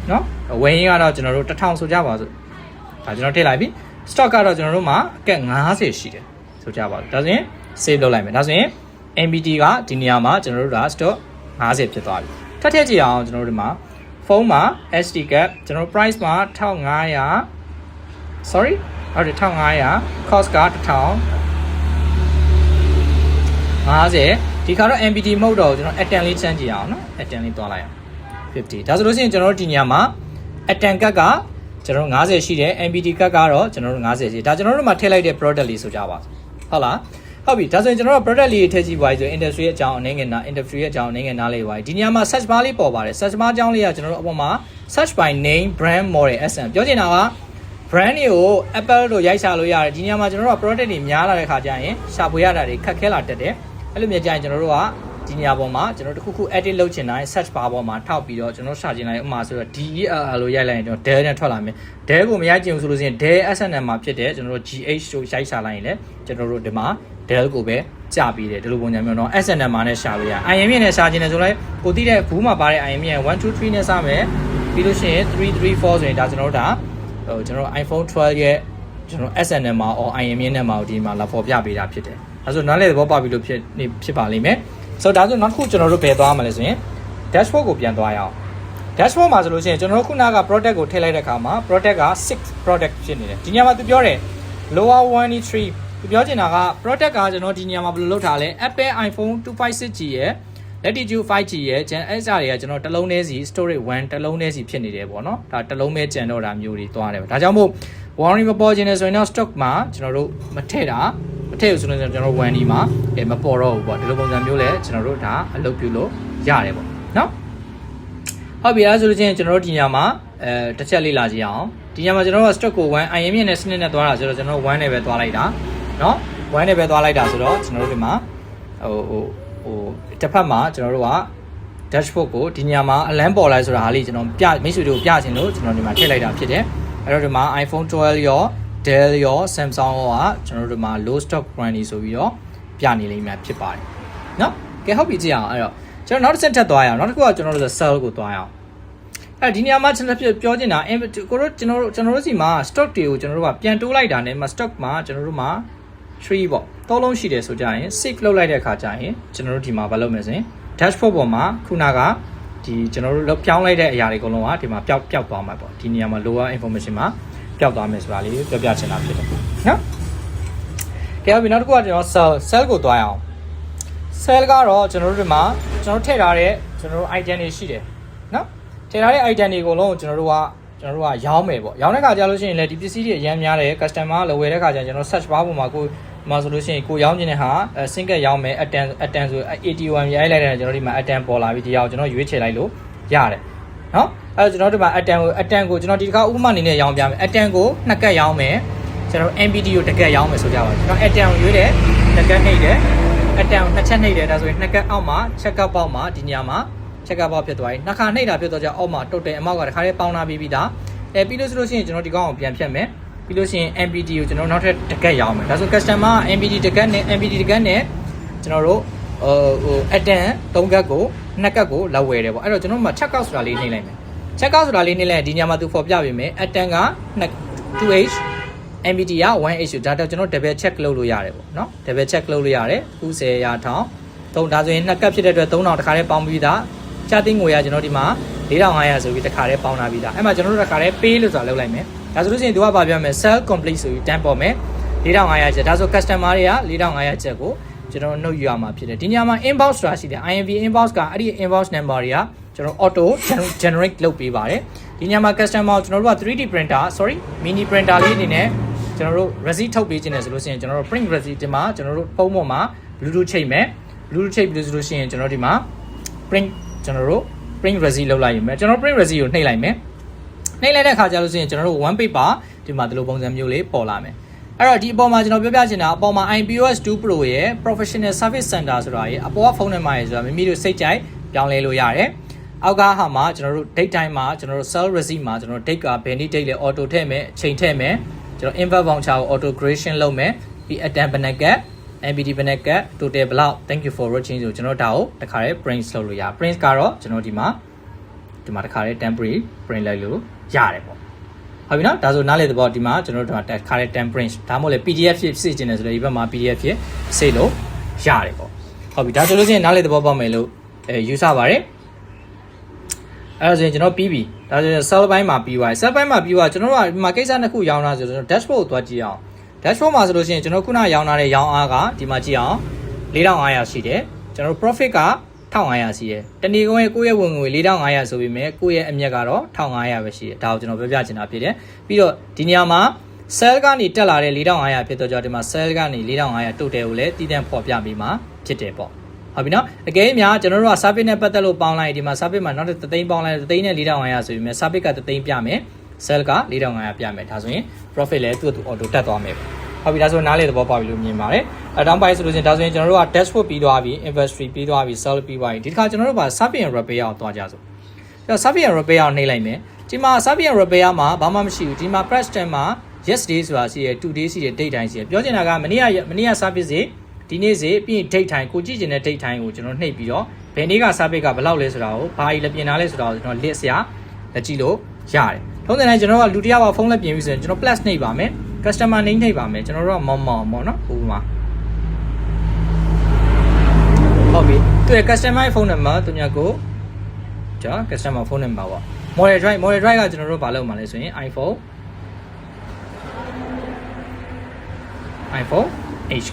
နော်ဝယ်ရင်ကတော့ကျွန်တော်တို့1000ဆိုကြပါစို့ဒါကျွန်တော်ထည့်လိုက်ပြီ stock ကတော့ကျွန်တော်တို့မှာအကက်90ရှိတယ်ဆိုကြပါစို့ဒါဆိုရင် save လုပ်လိုက်မယ်ဒါဆိုရင် MPT ကဒီနေရာမှာကျွန်တော်တို့က stock 50ဖြစ်သွားပြီထပ်ထည့်ကြည့်အောင်ကျွန်တော်တို့ဒီမှာဖုန်းမှာ SD cap ကျွန်တော် price မှာ1500 sorry ဟုတ်တယ်1500 cost က1000 50ဒီခါတော့ MPT mode တော့ကျွန်တော် atten လေးချမ်းကြည့်အောင်နော် atten လေးတွားလိုက်အောင်50ဒါဆိုလို့ရှိရင်ကျွန်တော်တို့ဒီညမှာ atten ကတ်ကကျွန်တော်50ရှိတယ် MPT ကတ်ကတော့ကျွန်တော်တို့50ရှိဒါကျွန်တော်တို့မှာထည့်လိုက်တဲ့ product လေးဆိုကြပါဟုတ်လားဟုတ်ပြီဒါဆိုရင်ကျွန်တော်တို့ product လေးထည့်ကြည့်ပါဆိုရင် industry ရဲ့အကြောင်းအနေငယ်နာ industry ရဲ့အကြောင်းအနေငယ်နားလေးပါဒီညမှာ search bar လေးပေါ်ပါတယ် search bar အကြောင်းလေးကကျွန်တော်တို့အပေါ်မှာ search by name brand model SN ပြောချင်တာက brand တွေကို Apple တို့ရိုက်ရှာလို့ရတယ်ဒီညမှာကျွန်တော်တို့က product တွေများလာတဲ့ခါကျရင်ရှာဖွေရတာတွေခက်ခဲလာတတ်တယ်အဲ့လိုမျိုးကြာရင်ကျွန်တော်တို့ကဒီနေရာပေါ်မှာကျွန်တော်တစ်ခု edit လုပ်ချင်တိုင်း search bar ပေါ်မှာထောက်ပြီးတော့ကျွန်တော်ရှာချင်တိုင်းဥပမာဆိုတော့ DEL လို့ရိုက်လိုက်ရင်ကျွန်တော် Dell နဲ့ထွက်လာမယ် Dell ကိုမရိုက်ချင်ဘူးဆိုလို့ရှိရင် Dell SNM မှာဖြစ်တယ်ကျွန်တော်တို့ GH တို့ရိုက်ရှာလိုက်ရင်လည်းကျွန်တော်တို့ဒီမှာ Dell ကိုပဲကြာပြီးတယ်ဒီလိုပုံစံမျိုးတော့ SNM မှာနဲ့ရှာလို့ရ IM နဲ့ရှာချင်တယ်ဆိုလိုက်ကိုတိတဲ့ဘူးမှာပါတဲ့ IM 1 2 3နဲ့စမယ်ပြီးလို့ရှိရင်3 3 4ဆိုရင်ဒါကျွန်တော်တို့ကျွန်တော် iPhone 12ရဲ့ကျွန်တော် SNM မှာ or IM နဲ့မှာဒီမှာလာပေါ်ပြပေးတာဖြစ်တယ်ဒါဆိုနားလေသဘောပေါက်ပြီလို့ဖြစ်ပါလိမ့်မယ်ဆိုတော့ဒါဆိုနောက်တစ်ခုကျွန်တော်တို့ဘယ်သွားမလဲဆိုရင် dashboard ကိုပြန်သွားရအောင် dashboard မှာဆိုလို့ရှိရင်ကျွန်တော်တို့ခုနက product ကိုထည့်လိုက်တဲ့အခါမှာ product က6 product ဖြစ်နေတယ်ဒီညမှာသူပြောတယ် lower 123သူပြောချင်တာက product ကကျွန်တော်ဒီညမှာဘယ်လိုလုပ်ထားလဲ Apple iPhone 256G ရဲ့ Latitude 5G ရဲ့ Gen S တွေကကျွန်တော်တစ်လုံးနဲ့စီ storage 1တစ်လုံးနဲ့စီဖြစ်နေတယ်ပေါ့နော်ဒါတစ်လုံးပဲကျန်တော့တာမျိုးတွေသွားတယ်ဒါကြောင့်မို့ warranty မပေါ်ခြင်းနဲ့ဆိုရင်တော့ stock မှာကျွန်တော်တို့မထည့်တာမထည့်ဘူးဆိုရင်ကျွန်တော် warranty မှာမပေါ်တော့ဘူးပေါ့ဒီလိုပုံစံမျိုးလဲကျွန်တော်တို့ဒါအလုပ်ပြုလို့ရတယ်ပေါ့နော်ဟုတ်ပြီအဲ့ဆိုလို့ချင်းကျွန်တော်တို့ဒီညမှာတစ်ချက်လေးလာကြည့်အောင်ဒီညမှာကျွန်တော်တို့ stock ကို1 IM နဲ့စနစ်နဲ့သွားတာဆိုတော့ကျွန်တော်တို့1နဲ့ပဲသွားလိုက်တာနော်1နဲ့ပဲသွားလိုက်တာဆိုတော့ကျွန်တော်တို့ဒီမှာတစ်ဖက်မှာကျွန်တော်တို့က dashboard ကိုဒီညမှာအလန်းပေါ်လိုက်ဆိုတာဟာလေးကျွန်တော်မိတ်ဆွေတို့ပြချင်လို့ကျွန်တော်ဒီမှာထည့်လိုက်တာဖြစ်တယ်အဲ့တော့ဒီမှာ iPhone 12ရော Dell ရော Samsung ရောကကျွန်တော်တို့မှာ low stock warranty ဆိုပြီးတော့ပြနေလိမ့်မယ်ဖြစ်ပါတယ်နော်ကဲဟုတ်ပြီကြည့်အောင်အဲ့တော့ကျွန်တော်နောက်တစ်ဆက်ထပ်သွားရအောင်နောက်တစ်ခုကကျွန်တော်တို့ sell ကိုသွားရအောင်အဲ့ဒီနေရာမှာကျွန်တော်ပြောချင်တာကိုတို့ကျွန်တော်တို့စီမှာ stock တွေကိုကျွန်တော်တို့ကပြန်တိုးလိုက်တာနဲ့ stock မှာကျွန်တော်တို့မှာ3ပေါ့3လုံးရှိတယ်ဆိုကြရင်6လောက်လိုက်တဲ့အခါကျရင်ကျွန်တော်တို့ဒီမှာမလုပ်မယ်ဆိုရင် dashboard ပေါ်မှာခုနကဒီကျွန်တော်တို့ပြောင်းလိုက်တဲ့အရာတွေအကုန်လုံးကဒီမှာပျောက်သွားမှာပေါ့ဒီနေရာမှာ lower information မှာပျောက်သွားမယ်ဆိုတာလေးပြောပြချင်တာဖြစ်တယ်နော်ကဲပြီးနောက်တစ်ခုကကျွန်တော် sell ကိုသွားရအောင် sell ကတော့ကျွန်တော်တို့ဒီမှာကျွန်တော်ထည့်ထားတဲ့ကျွန်တော်တို့ item တွေရှိတယ်နော်ထည့်ထားတဲ့ item တွေအကုန်လုံးကိုကျွန်တော်တို့ကရောင်းမယ်ပေါ့ရောင်းတဲ့ခါကျလို့ရှိရင်လည်းဒီပစ္စည်းတွေအများများတယ် customer လည်းဝယ်တဲ့ခါကျကျွန်တော် search bar ပေါ်မှာကိုမှာဆိုလို့ရှိရင်ကိုရောင်းခြင်းတဲ့ဟာ single ရောင်းမယ် atten ဆို 81 ရိုက်လိုက်တဲ့ကျွန်တော်ဒီမှာ atten ပေါ်လာပြီဒီအောင်ကျွန်တော်ရွေးချယ်လိုက်လို့ရတယ်နော်အဲ့တော့ကျွန်တော်ဒီမှာ atten ကိုကျွန်တော်ဒီတစ်ခါဥပမာအနေနဲ့ရောင်းပြမယ် atten ကို2ကတ်ရောင်းမယ်ကျွန်တော် MPT ကို1ကတ်ရောင်းမယ်ဆိုကြပါကျွန်တော် atten ကိုရွေးတယ်2ကတ်နှိပ်တယ် atten ကို2ချက်နှိပ်တယ်ဒါဆိုရင်2ကတ်အောက်မှာ check out ပေါက်မှာဒီညမှာ check out ဖြစ်သွားပြီနှစ်ခါနှိပ်တာဖြစ်တော့ကြအောက်မှာ total amount ကတစ်ခါလေးပေါင်းလာပြီးသားပြီးလို့ဆိုလို့ရှိရင်ကျွန်တော်ဒီကောင်ကိုပြန်ဖြတ်မယ်ပြီးလို့ရှိရင် MPT ကိုကျွန်တော်နောက်ထပ်တစ်ကက်ရောင်းမယ်ဒါဆို customer MPT တစ်ကက်နဲ့ MPT တစ်ကက်နဲ့ကျွန်တော်တို့attend 3ကက်ကို2ကက်ကိုလောက်ဝယ်တယ်ပေါ့အဲ့တော့ကျွန်တော်တို့မှာ check out ဆိုတာလေးနှိပ်လိုက်မယ် check out ဆိုတာလေးနှိပ်လိုက်ဒီညမှာသူဖော်ပြပေးမယ် attend က 2H MPT က 1H ဒါတော့ကျွန်တော် double check လုပ်လို့ရတယ်ပေါ့နော် double check လုပ်လို့ရတယ်90ရာထောင်3ဒါဆိုရင်2ကက်ဖြစ်တဲ့အတွက်3000တစ်ခါလေးပေါင်းပြီးသားချာတင်းငွေကကျွန်တော်ဒီမှာ4500ဆိုပြီးတစ်ခါလေးပေါင်းလာပြီးသားအဲ့မှာကျွန်တော်တို့တစ်ခါလေး pay လို့ဆိုတာလုပ်လိုက်မယ်ဒါဆိုလို့ရှိရင်သူကဗာပြမယ် sell complete ဆိုပြီးတန်းပေါ်မယ်4500ကျပ်ဒါဆို customer တွေက4500ကျပ်ကိုကျွန်တော်နှုတ်ယူရမှာဖြစ်တယ်ဒီညမှာ inbox ဆိုတာရှိတယ် IMV inbox ကအဲ့ဒီ inbox number တွေကကျွန်တော် auto generate လုပ်ပေးပါတယ်ဒီညမှာ customer ကိုကျွန်တော်တို့က 3D printer sorry mini printer လေးအနေနဲ့ကျွန်တော်တို့ receipt ထုတ်ပေးခြင်းနဲ့ဆိုလို့ရှိရင်ကျွန်တော်တို့ print receipt ဒီမှာကျွန်တော်တို့ပုံပေါ်မှာ bluetooth ချိန်မယ် bluetooth ချိန်ပြီးလို့ရှိရင်ကျွန်တော်ဒီမှာ print ကျွန်တော်တို့ print receipt လုပ်လိုက်ရမယ်ကျွန်တော် print receipt ကိုနှိပ်လိုက်မယ်နှိပ်လိုက်တဲ့အခါကျလို့ရှိရင်ကျွန်တော်တို့ one paper ဒီမှာဒီလိုပုံစံမျိုးလေးပေါ်လာမယ်အဲ့တော့ဒီအပေါ်မှာကျွန်တော်ပြောပြချင်တာအပေါ်မှာ iPOS 2 Pro ရဲ့ Professional Service Center ဆိုတာရဲ့အပေါ်ကဖုန်းနံပါတ်ရဲ့ဆိုတာမိမိတို့စိတ်ကြိုက်ပြောင်းလဲလို့ရတယ်အောက်ကဟာမှာကျွန်တော်တို့ date time မှာကျွန်တော်တို့ sell receipt မှာကျွန်တော် date ကဘယ်နေ့ date လဲ auto ထည့်မယ်အချိန်ထည့်မယ်ကျွန်တော် invert voucher ကို auto creation လုပ်မယ်ပြီး attend ဘယ်နှက MPT ဘယ်နှက total ဘယ်လောက် thank you for watching ဆိုကျွန်တော်ဒါကိုတစ်ခါလေး print လုပ်လို့ရ print ကတော့ကျွန်တော်ဒီမှာတစ်ခါလေး temporary print လိုက်လို့ရတယ်ပေါ့ဟုတ်ပြီနော်ဒါဆိုနားလေသဘောဒီမှာကျွန်တော်တို့တစ်ခါလေး temporary ဒါမှမဟုတ်လေ PDF ဖြစ်စစ်ကျင်တယ်ဆိုတော့ဒီဘက်မှာ PDF ဖြစ်စစ်လို့ရတယ်ပေါ့ဟုတ်ပြီဒါဆိုလို့ရှိရင်နားလေသဘောပေါက်မယ်လို့ယူဆပါတယ်အဲ့ဒါဆိုရင်ကျွန်တော်ပြီးပြီဒါဆိုရင် sell ဘိုင်းမှာပြီးသွားပြီ sell ဘိုင်းမှာပြီးသွားကျွန်တော်တို့ကဒီမှာကိစ္စနှစ်ခုရောင်းတာဆိုတော့ dashboard ကိုသွားကြည့်အောင် dashboard မှာဆိုလို့ရှိရင်ကျွန်တော်ခုနရောင်းထားတဲ့ရောင်းအားကဒီမှာကြည့်အောင်4500ရှိတယ်ကျွန်တော် profit က1500ရှိတယ်တနေ့ကုန်ရဲ့ကိုယ့်ရဲ့ဝင်ငွေ4500ဆိုပြီးမြဲကိုယ့်ရဲ့အမြတ်ကတော့1500ပဲရှိတယ်ဒါကိုကျွန်တော်ပြောပြချင်တာဖြစ်တယ်ပြီးတော့ဒီနေရာမှာ sell ကနေတက်လာတဲ့4500ဖြစ်တော့ကြောင့်ဒီမှာ sell ကနေ4500 total ကိုလည်းတည်တံ့ဖော်ပြပြီးမှဖြစ်တယ်ပေါ့ဟုတ်ပြီနော်အကယ်၍များကျွန်တော်တို့က service နဲ့ပတ်သက်လို့ပေါင်းလိုက်ဒီမှာ service မှာနောက်တစ်သိန်းပေါင်းလိုက်သိန်းနဲ့4500ဆိုပြီးမြဲ service ကသိန်းပြမယ် sell က4500ပြမယ်ဒါဆိုရင် profit လည်းသူ့ auto တက်သွားမယ်ဟုတ်ပြီဒါဆိုနားလေသဘောပေါက်ပြီလို့မြင်ပါတယ်အတောင်းပိုင်းဆိုလို့ရှိရင်ဒါဆိုရင်ကျွန်တော်တို့က dashboard ပြီးသွားပြီ inventory ပြီးသွားပြီ sell ပြီးသွားပြီဒီတစ်ခါကျွန်တော်တို့က service and repair ကိုသွားကြစို့အဲ့တော့ service and repair ကိုနှိပ်လိုက်မယ်ဒီမှာ service and repair မှာဘာမှမရှိဘူးဒီမှာ press time မှာ yesterday ဆိုတာရှိရယ် today ရှိရယ် date time ရှိရယ်ပြောချင်တာကမနေ့က service ဒီနေ့စီပြီးရင် date time ကိုကြည့်ချင်တဲ့ date time ကိုကျွန်တော်နှိပ်ပြီးတော့ဘယ်နေ့က service ကဘယ်လောက်လဲဆိုတာကိုဘာကြီးလက်ပြင်ထားလဲဆိုတာကိုကျွန်တော် list ရလက်ကြည့်လို့ရတယ်ထုံးစံတိုင်းကျွန်တော်ကလူတစ်ယောက်ကဖုန်းလက်ပြင်ပြီးဆိုရင်ကျွန်တော် plus နှိပ်ပါမယ် customer name နှိပ်ပါမယ်ကျွန်တော်တို့ကမောင်ပေါ့နော်ဥပမာဟုတ်ပြီသူရဲ့ customer phone number သူများကိုကြာ customer phone number ပေါ့ model drive ကကျွန်တော်တို့ဘာလုပ်မှာလဲဆိုရင် iPhone H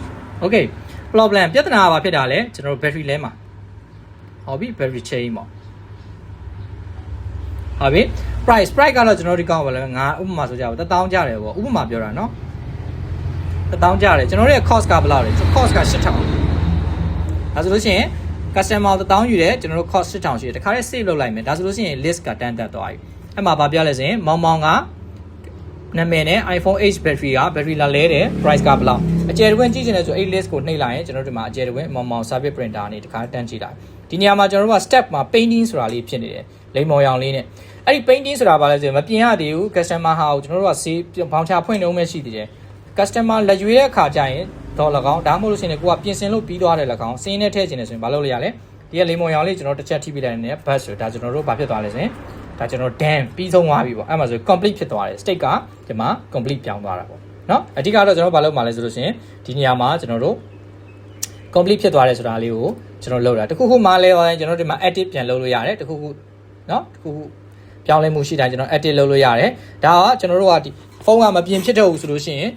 okay problem ပြဿနာကဘာဖြစ်တာလဲကျွန်တော်တို့ battery လဲမှာဟုတ်ပြီ battery chain ပေါ့ဟုတ်ပြီ price ကတော့ကျွန်တော်ဒီကောက်ပါလဲငါဥပမာဆိုကြပါ1000ကျတယ်ပေါ့ဥပမာပြောတာเนาะ1000ကျတယ်ကျွန်တော်တို့ရဲ့ cost ကဘယ်လောက်လဲ cost က8000ဒါဆိုလို့ရှိရင် customer 1000ယူတယ်ကျွန်တော်တို့ cost 8000ရှိတယ်တခါလေး save လုပ်လိုက်မယ်ဒါဆိုလို့ရှိရင် list ကတန်းတက်သွားပြီအဲ့မှာဘာပြောလဲဆိုရင်မောင်ကနာမည်နဲ့ iPhone 8 battery က battery လာလဲတယ် price ကဘယ်လောက်အကျယ်တွင်ကြည့်ချင်တယ်ဆိုအဲ့ list ကိုနှိပ်လိုက်ရင်ကျွန်တော်တို့ဒီမှာအကျယ်တွင်မောင် service printer အနေတခါတန်းကြည့်လိုက်ဒီနေရာမှာကျွန်တော်တို့က step မှာ painting ဆိုတာလေးဖြစ်နေတယ်လိမ်မော်ရောင်လေးနဲ့အဲ့ဒီ painting ဆိုတာဘာလဲဆိုရင်မပြင်ရသေးဘူး customer ဟာကိုကျွန်တော်တို့က save ဘောင်ချဖွင့်နှုံးမဲ့ရှိသေးတယ် customer လက်ရွေးတဲ့အခါကျရင်တော့၎င်းဒါမှမဟုတ်လို့ရှိရင်ကိုကပြင်ဆင်လို့ပြီးသွားတယ်၎င်းစင်းနဲ့ထည့်ချင်တယ်ဆိုရင်ဘာလုပ်လို့ရလဲဒီကလိမ်မော်ရောင်လေးကျွန်တော်တစ်ချက်ထိပြလိုက်နေတယ် bus ဆိုဒါကျွန်တော်တို့ဘာဖြစ်သွားလဲဆိုရင်ဒါကျွန်တော် dam ပြီးဆုံးသွားပြီပေါ့အဲ့မှာဆို complete ဖြစ်သွားတယ် state ကဒီမှာ complete ပြောင်းသွားတာပေါ့เนาะအဓိကတော့ကျွန်တော်ဘာလုပ်မှာလဲဆိုလို့ရှိရင်ဒီနေရာမှာကျွန်တော်တို့ complete ဖြစ်သွားတယ်ဆိုတာလေးကိုကျွန်တော်လုပ်တာတခုခုမှလဲသွားရင်ကျွန်တော်ဒီမှာ edit ပြန်လုပ်လို့ရတယ်တခုခုเนาะတခုခုပြောင်းလဲမှုရှိတိုင်းကျွန်တော် edit လုပ်လို့ရတယ်ဒါကကျွန်တော်တို့ကဒီဖုန်းကမပြင်ဖြစ်တော့ဘူးဆိုလို့ရှိရင်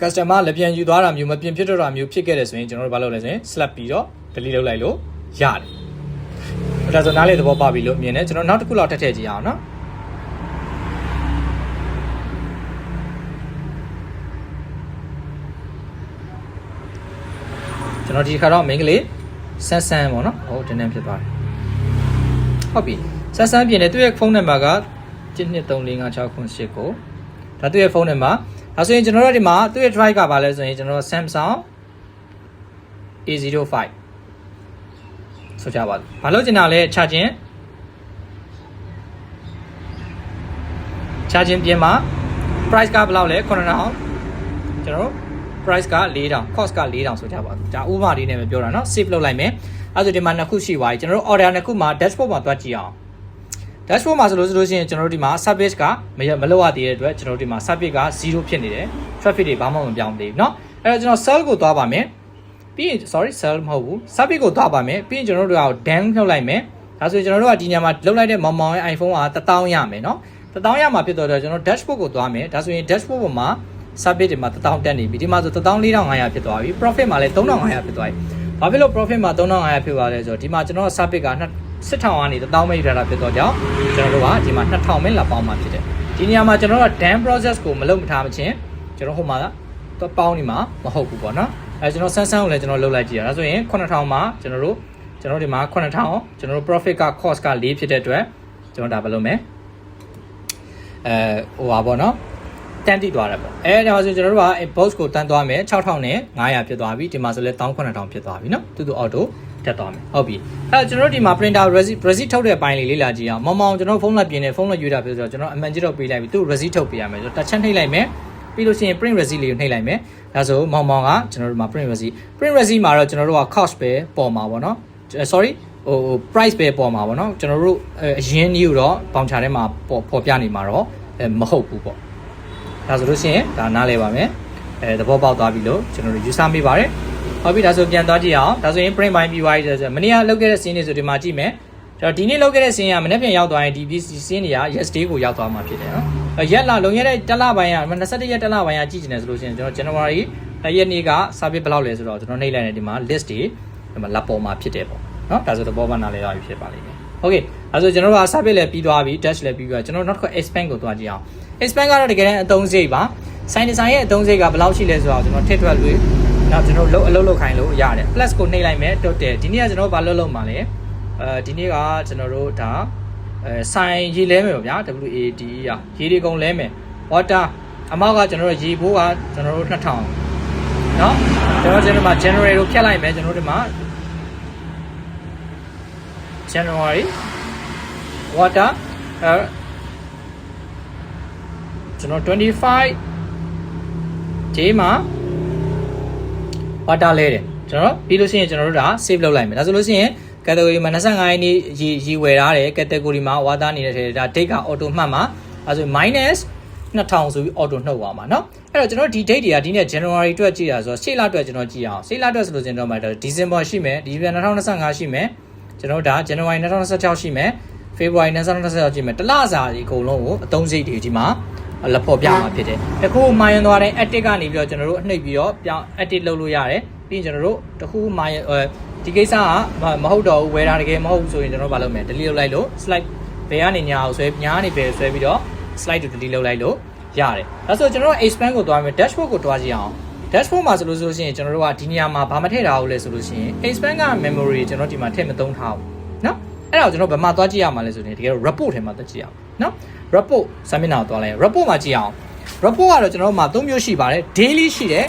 customer လက်ပြန်ယူသွားတာမျိုးမပြင်ဖြစ်တော့တာမျိုးဖြစ်ခဲ့တယ်ဆိုရင်ကျွန်တော်တို့ဘာလုပ်လဲဆိုရင် slap ပြီးတော့ delete လုပ်လိုက်လို့ရတယ်ဒါဆိုနားလေသဘောပေါက်ပြီလို့မြင်တယ်ကျွန်တော်နောက်တစ်ခုလောက်ထည့်ကြည့်အောင်နော်ကျွန်တော်ဒီခါတော့ main ကလေးဆန်းပေါ့နော်ဟုတ်ဒီနေ့ဖြစ်သွားတယ်ဟုတ်ပြီဆန်းပြင်တယ်သူ့ရဲ့ဖုန်းနံပါတ်က1234569ကိုဒါသူ့ရဲ့ဖုန်းနံပါတ်ဒါဆိုရင်ကျွန်တော်တို့ဒီမှာသူ့ရဲ့ drive ကပါလဲဆိုရင်ကျွန်တော် Samsung A05 ဆိုကြပါဘာလို့ကျင်တာလဲ charging ရှာခြင်းပြင်မှာ price ကဘယ်လောက်လဲ9000ကျွန်တော်တို့ price က4000 cost က4000ဆိုကြပါဒါဥပမာလေးနဲ့ပဲပြောတာเนาะ save လုပ်လိုက်မယ်အဲ့ဆိုဒီမှာနှစ်ခုရှိသွားပြီကျွန်တော်တို့ order နှစ်ခုမှာ dashboard မှာတွက်ကြည့်အောင် dashboard မှာဆိုလို့ရှိရင်ကျွန်တော်တို့ဒီမှာ service ကမလောက်ရသေးတဲ့အတွက်ကျွန်တော်တို့ဒီမှာ service က0ဖြစ်နေတယ် traffic တွေဘာမှမပြောင်းသေးဘူးเนาะအဲ့တော့ကျွန်တော် sell ကိုသွားပါမယ်ပြီးရင် sorry sell မဟုတ်ဘူး service ကိုသွားပါမယ်ပြီးရင်ကျွန်တော်တို့က down နှုတ်လိုက်မယ်ဒါဆိုရင်ကျွန်တော်တို့ကဒီညမှာလုတ်လိုက်တဲ့မောင်မောင်ရဲ့ iPhone က1000ရမယ်เนาะ1000ရမှာဖြစ်တော့ကျွန်တော် dashboard ကိုသွားမယ်ဒါဆိုရင် dashboard ပေါ်မှာ service တွေမှာ1000တက်နေပြီဒီမှာဆို14500ဖြစ်သွားပြီ profit မှာလည်း3500ဖြစ်သွားပြီဘာဖြစ်လို့ profit မှာ3500ဖြစ်သွားလဲဆိုတော့ဒီမှာကျွန်တော် service က8000ကနေ1000ပဲယူထားတာဖြစ်တော့ကြောင့်ကျွန်တော်တို့ကဒီမှာ2000ပဲလာပေါင်းမှာဖြစ်တယ်ဒီနေရာမှာကျွန်တော်တို့က dam process ကိုမလုပ်မထားမချင်းကျွန်တော်ဟိုမှာတော့ပေါင်းနေမှာမဟုတ်ဘူးပေါ့နော်အဲကျွန်တော်ဆန်းကိုလည်းကျွန်တော်လုပ်လိုက်ကြည့်ရတာဆိုရင်9000မှာကျွန်တော်တို့ဒီမှာ9000ကျွန်တော်တို့ profit က cost က4ဖြစ်တဲ့အတွက်ကျွန်တော်ဒါပဲလုပ်မယ်ဟိုပါပေါ့နော်တန်းတိသွားတယ်ပေါ့ဒါဆိုကျွန်တော်တို့က box ကိုတန်းသွားမယ်6000နဲ့900ဖြစ်သွားပြီဒီမှာဆိုလဲ19000ဖြစ်သွားပြီနော်တူတူ auto တက်သွားမယ်ဟုတ်ပြီကျွန်တော်တို့ဒီမှာ printer receipt ထုတ်တဲ့အပိုင်းလေးလေ့လာကြည့်အောင်မောင်ကျွန်တော်ဖုန်းလက်ပြင်းနဲ့ဖုန်းလက်ရွေးတာဖြစ်ဆိုတော့ကျွန်တော်အမှန်ကြီးတော့ပေးလိုက်ပြီသူ receipt ထုတ်ပေးရမယ်ဆိုတော့တစ်ချက်နှိပ်လိုက်မယ်ပြီးလို့ရှိရင် print receipt လေးကိုနှိပ်လိုက်မယ်ဒါဆိုမောင်ကကျွန်တော်တို့မှာ print receipt မှာတော့ကျွန်တော်တို့က cost ပဲပေါ်မှာပေါ့နော် sorry ဟို price ပဲပေါ်မှာပေါ့နော်ကျွန်တော်တို့အရင်းကြီးတော့ voucher ထဲမှာပေါ်ပြနေမှာတော့မဟုတ်ဘူးပေါ့ဒါဆိုလို့ရှိရင်ဒါနားလဲပါမယ်သဘောပေါက်သွားပြီလို့ကျွန်တော်တို့ယူဆမိပါတယ်ဟုတ်ပြီဒါဆိုပြန်သွားကြည့်အောင်ဒါဆိုရင် print ပိုင်းပြီးသွားပြီဆိုမနေ့ကလုပ်ခဲ့တဲ့ scene တွေဆိုဒီမှာကြည့်မယ်ကျွန်တော်ဒီနေ့လုပ်ခဲ့တဲ့ scene ကမနေ့ပြန်ရောက်သွားရင်ဒီ scene တွေက yesterday ကိုရောက်သွားမှာဖြစ်တယ်နော်ရက်လာလုံရတဲ့တစ်လပိုင်းက21ရက်တစ်လပိုင်းကကြည့်နေတယ်ဆိုလို့ရှိရင်ကျွန်တော် January ရက်နေ့က service ဘယ်လောက်လဲဆိုတော့ကျွန်တော်နှိပ်လိုက်နေဒီမှာ list တွေဒီမှာလာပေါ်မှာဖြစ်တယ်ပေါ့နော်ဒါဆိုသဘောပေါက်နားလဲသွားပြီဖြစ်ပါလိမ့်မယ်โอเคအဲဆိုကျွန်တော်တို့က service လည်းပြီးသွားပြီ dash လည်းပြီးသွားကျွန်တော်နောက်တစ်ခါ expand ကိုသွားကြည့်အောင် expand ကတော့တကယ်တမ်းအသုံးစရိတ်ပါ sign design ရဲ့အသုံးစရိတ်ကဘယ်လောက်ရှိလဲဆိုတော့ကျွန်တော်ထည့်ထွက်လို့နောက်ကျွန်တော်အလုပ်ခိုင်းလို့ရတယ် plus ကိုနှိပ်လိုက်မယ် total ဒီနေ့ကကျွန်တော်ဘာလုပ်မှာလဲဒီနေ့ကကျွန်တော်တို့ဒါsign ရေးလဲမယ်ပေါ့ဗျာ WAD ရရေးဒီကုန်လဲမယ် water အမောက်ကကျွန်တော်တို့ရေဘိုးကကျွန်တော်တို့2000เนาะကျွန်တော်ဒီမှာ January ကိုဖြတ်လိုက်မယ်ကျွန်တော်ဒီမှာ January water ကျွန်တော်25 day မှာ water လဲတယ်ကျွန်တော်ပြီးလို့ရှိရင်ကျွန်တော်တို့ဒါ save လုပ်လိုက်မယ်ဒါဆိုလို့ရှိရင် category မှာ25ရက်နေ့ရီဝယ်ထားတယ် category မှာ water နေတဲ့ဒါ date က auto မှတ်မှာအဲဆို minus 2000ဆိုပြီး auto နှုတ်သွားမှာเนาะအဲ့တော့ကျွန်တော်ဒီ date တွေကဒီနေ့ January အတွက်ကြည့်တာဆိုတော့6လအတွက်ကျွန်တော်ကြည့်အောင်6လအတွက်ဆိုလို့ကျွန်တော်မှာ December ရှိမယ် December 2025ရှိမယ်ကျွန်တော်ဒါ January 2026ရှိမယ် February 2026ရှိမယ်တလစာဒီအကုန်လုံးကိုအသုံးစရိတ်တွေဒီမှာလက်ဖော်ပြမှာဖြစ်တယ်တခုမှာရင်သွားတဲ့ edit ကနေပြီးတော့ကျွန်တော်တို့အနှိပ်ပြီးတော့ပြောင်း edit လုပ်လို့ရတယ်ပြီးရင်ကျွန်တော်တို့တခုမှာဒီကိစ္စကမဟုတ်တော့ဘူးဝယ်တာတကယ်မဟုတ်ဘူးဆိုရင်ကျွန်တော်တို့ဘာလုပ်မလဲ delete လုပ်လိုက်လို့ slide ဘယ်ကနေညာအောင်ဆွဲညာနေပဲဆွဲပြီးတော့ slide ကို delete လုပ်လိုက်လို့ရတယ်ဒါဆိုကျွန်တော်တို့ expand ကိုတွားမယ် dashboard ကိုတွားကြည့်အောင် dashboard မှာဆိုလို့ရှိရင်ကျွန်တော်တို့ကဒီနေရာမှာဘာမထည့်ထားဘူးလဲဆိုလို့ရှိရင် expand က memory ကျွန်တော်ဒီမှာထည့်မသုံးထားဘူးเนาะအဲ့ဒါကိုကျွန်တော်ဘယ်မှာတွားကြည့်ရမှာလဲဆိုရင်တကယ်တော့ report ထဲမှာတွားကြည့်အောင်เนาะ report စာမျက်နှာကိုတွားလိုက် report မှာကြည့်အောင် report ကတော့ကျွန်တော်တို့မှာ3မျိုးရှိပါတယ် daily ရှိတယ်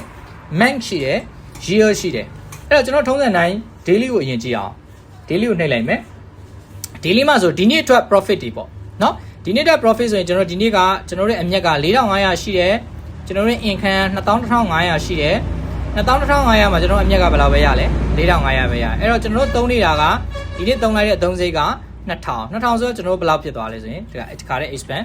month ရှိတယ် year ရှိတယ်အဲ့တော့ကျွန်တော်ထုံးစံတိုင်း daily ကိုအရင်ကြည့်အောင် daily ကိုနှိပ်လိုက်မယ် daily မှာဆိုဒီနေ့အတွက် profit တွေပေါ့เนาะဒီနေ့အတွက် profit ဆိုရင်ကျွန်တော်ဒီနေ့ကကျွန်တော်တို့အမြက်က4500ရှိတယ်ကျွန်တော်တို့ income 21500ရှိတယ်21500မှာကျွန်တော်အမြက်ကဘယ်လောက်ပဲရလဲ4500ပဲရအဲ့တော့ကျွန်တော်တို့သုံးနေတာကဒီနေ့သုံးလိုက်တဲ့အသုံးစရိတ်က2000ဆိုတော့ကျွန်တော်တို့ဘယ်လောက်ဖြစ်သွားလဲဆိုရင်ဒီခါတဲ့ expand